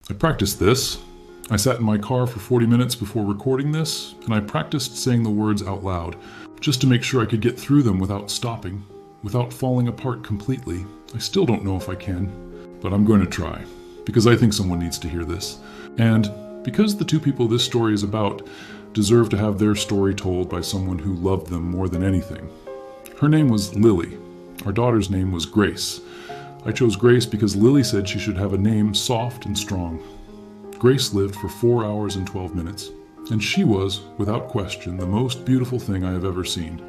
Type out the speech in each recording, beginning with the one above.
I practiced this. I sat in my car for 40 minutes before recording this, and I practiced saying the words out loud, just to make sure I could get through them without stopping, without falling apart completely. I still don't know if I can, but I'm going to try, because I think someone needs to hear this. And because the two people this story is about deserve to have their story told by someone who loved them more than anything. Her name was Lily. Our daughter's name was Grace. I chose Grace because Lily said she should have a name soft and strong. Grace lived for 4 hours and 12 minutes, and she was, without question, the most beautiful thing I have ever seen.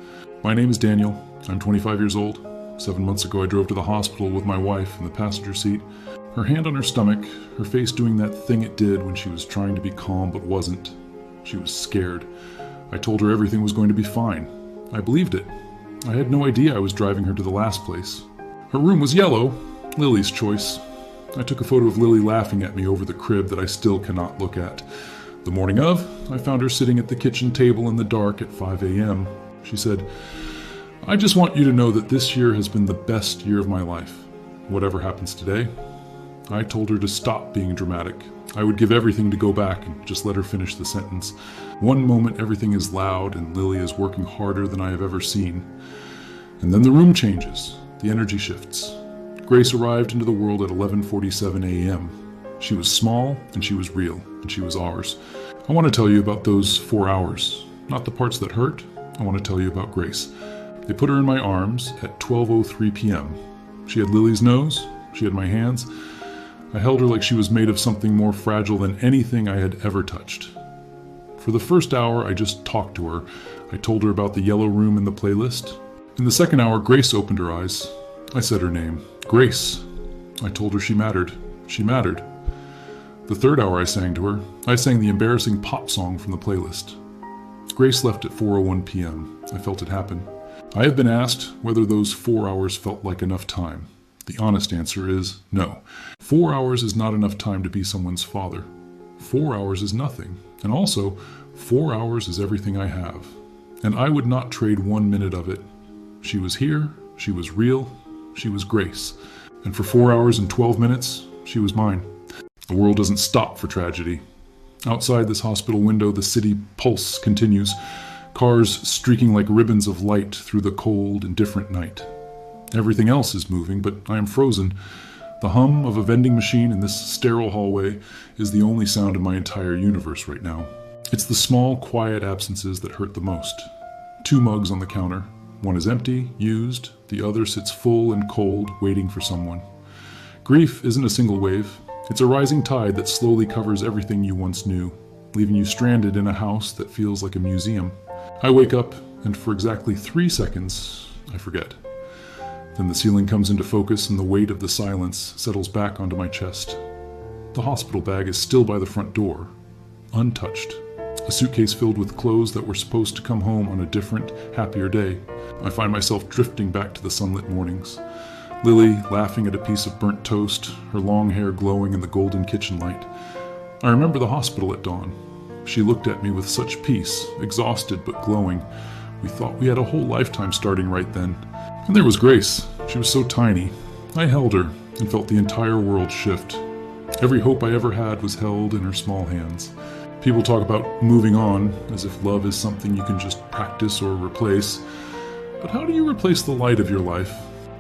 My name is Daniel. I'm 25 years old. 7 months ago I drove to the hospital with my wife in the passenger seat, her hand on her stomach, her face doing that thing it did when she was trying to be calm but wasn't. She was scared. I told her everything was going to be fine. I believed it. I had no idea I was driving her to the last place. Her room was yellow, Lily's choice. I took a photo of Lily laughing at me over the crib that I still cannot look at. The morning of, I found her sitting at the kitchen table in the dark at 5 a.m. She said, "I just want you to know that this year has been the best year of my life. Whatever happens today." I told her to stop being dramatic. I would give everything to go back and just let her finish the sentence. One moment everything is loud and Lily is working harder than I have ever seen. And then the room changes. The energy shifts. Grace arrived into the world at 11:47 a.m. She was small, and she was real, and she was ours. I want to tell you about those 4 hours. Not the parts that hurt. I want to tell you about Grace. They put her in my arms at 12:03 p.m. She had Lily's nose. She had my hands. I held her like she was made of something more fragile than anything I had ever touched. For the first hour, I just talked to her. I told her about the yellow room and the playlist. In the second hour, Grace opened her eyes. I said her name. Grace. I told her she mattered. She mattered. The third hour I sang to her. I sang the embarrassing pop song from the playlist. Grace left at 4:01 p.m. I felt it happen. I have been asked whether those 4 hours felt like enough time. The honest answer is no. 4 hours is not enough time to be someone's father. 4 hours is nothing. And also, 4 hours is everything I have. And I would not trade 1 minute of it. She was here. She was real. She was Grace. And for 4 hours and 12 minutes, she was mine. The world doesn't stop for tragedy. Outside this hospital window, the city pulse continues. Cars streaking like ribbons of light through the cold, indifferent night. Everything else is moving, but I am frozen. The hum of a vending machine in this sterile hallway is the only sound in my entire universe right now. It's the small, quiet absences that hurt the most. 2 mugs on the counter. One is empty, used. The other sits full and cold, waiting for someone. Grief isn't a single wave. It's a rising tide that slowly covers everything you once knew, leaving you stranded in a house that feels like a museum. I wake up, and for exactly 3 seconds, I forget. Then the ceiling comes into focus and the weight of the silence settles back onto my chest. The hospital bag is still by the front door, untouched. A suitcase filled with clothes that were supposed to come home on a different, happier day. I find myself drifting back to the sunlit mornings. Lily laughing at a piece of burnt toast, her long hair glowing in the golden kitchen light. I remember the hospital at dawn. She looked at me with such peace, exhausted but glowing. We thought we had a whole lifetime starting right then. And there was Grace. She was so tiny. I held her and felt the entire world shift. Every hope I ever had was held in her small hands. People talk about moving on, as if love is something you can just practice or replace. But how do you replace the light of your life?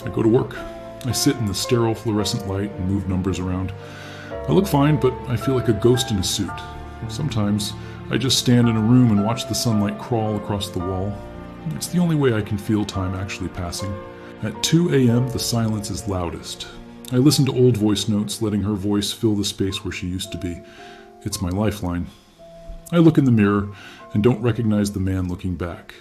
I go to work. I sit in the sterile fluorescent light and move numbers around. I look fine, but I feel like a ghost in a suit. Sometimes I just stand in a room and watch the sunlight crawl across the wall. It's the only way I can feel time actually passing. At 2 a.m., the silence is loudest. I listen to old voice notes, letting her voice fill the space where she used to be. It's my lifeline. I look in the mirror and don't recognize the man looking back.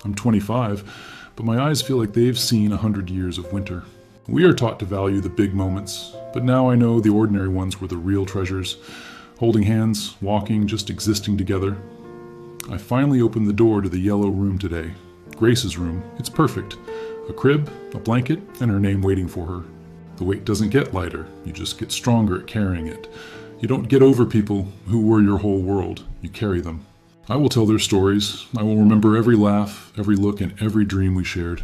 I'm 25, but my eyes feel like they've seen 100 years of winter. We are taught to value the big moments, but now I know the ordinary ones were the real treasures. Holding hands, walking, just existing together. I finally opened the door to the yellow room today. Grace's room. It's perfect. A crib, a blanket, and her name waiting for her. The weight doesn't get lighter. You just get stronger at carrying it. You don't get over people who were your whole world. You carry them. I will tell their stories. I will remember every laugh, every look, and every dream we shared.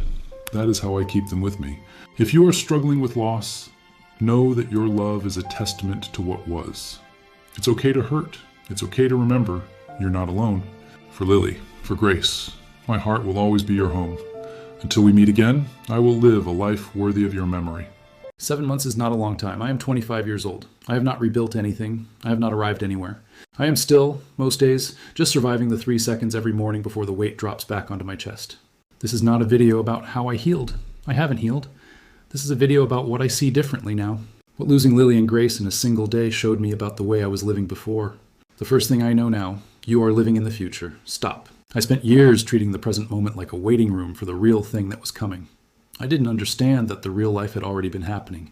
That is how I keep them with me. If you are struggling with loss, know that your love is a testament to what was. It's okay to hurt. It's okay to remember you're not alone. For Lily, for Grace, my heart will always be your home. Until we meet again, I will live a life worthy of your memory. 7 months is not a long time. I am 25 years old. I have not rebuilt anything. I have not arrived anywhere. I am still, most days, just surviving the 3 seconds every morning before the weight drops back onto my chest. This is not a video about how I healed. I haven't healed. This is a video about what I see differently now. What losing Lily and Grace in a single day showed me about the way I was living before. The first thing I know now, you are living in the future. Stop. I spent years treating the present moment like a waiting room for the real thing that was coming. I didn't understand that the real life had already been happening.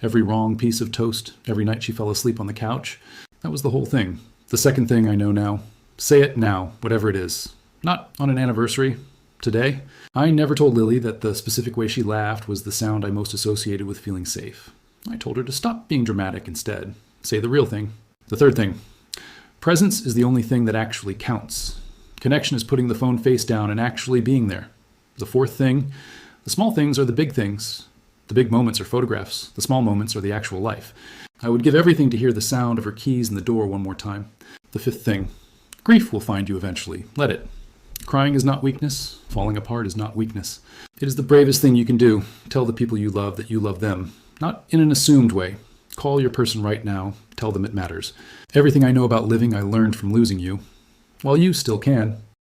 Every wrong piece of toast, every night she fell asleep on the couch, that was the whole thing. The second thing I know now, say it now, whatever it is. Not on an anniversary. Today. I never told Lily that the specific way she laughed was the sound I most associated with feeling safe. I told her to stop being dramatic instead. Say the real thing. The third thing. Presence is the only thing that actually counts. Connection is putting the phone face down and actually being there. The fourth thing. The small things are the big things. The big moments are photographs. The small moments are the actual life. I would give everything to hear the sound of her keys in the door one more time. The fifth thing. Grief will find you eventually. Let it. Crying is not weakness. Falling apart is not weakness. It is the bravest thing you can do. Tell the people you love that you love them. Not in an assumed way. Call your person right now. Tell them it matters. Everything I know about living I learned from losing you. While you still can.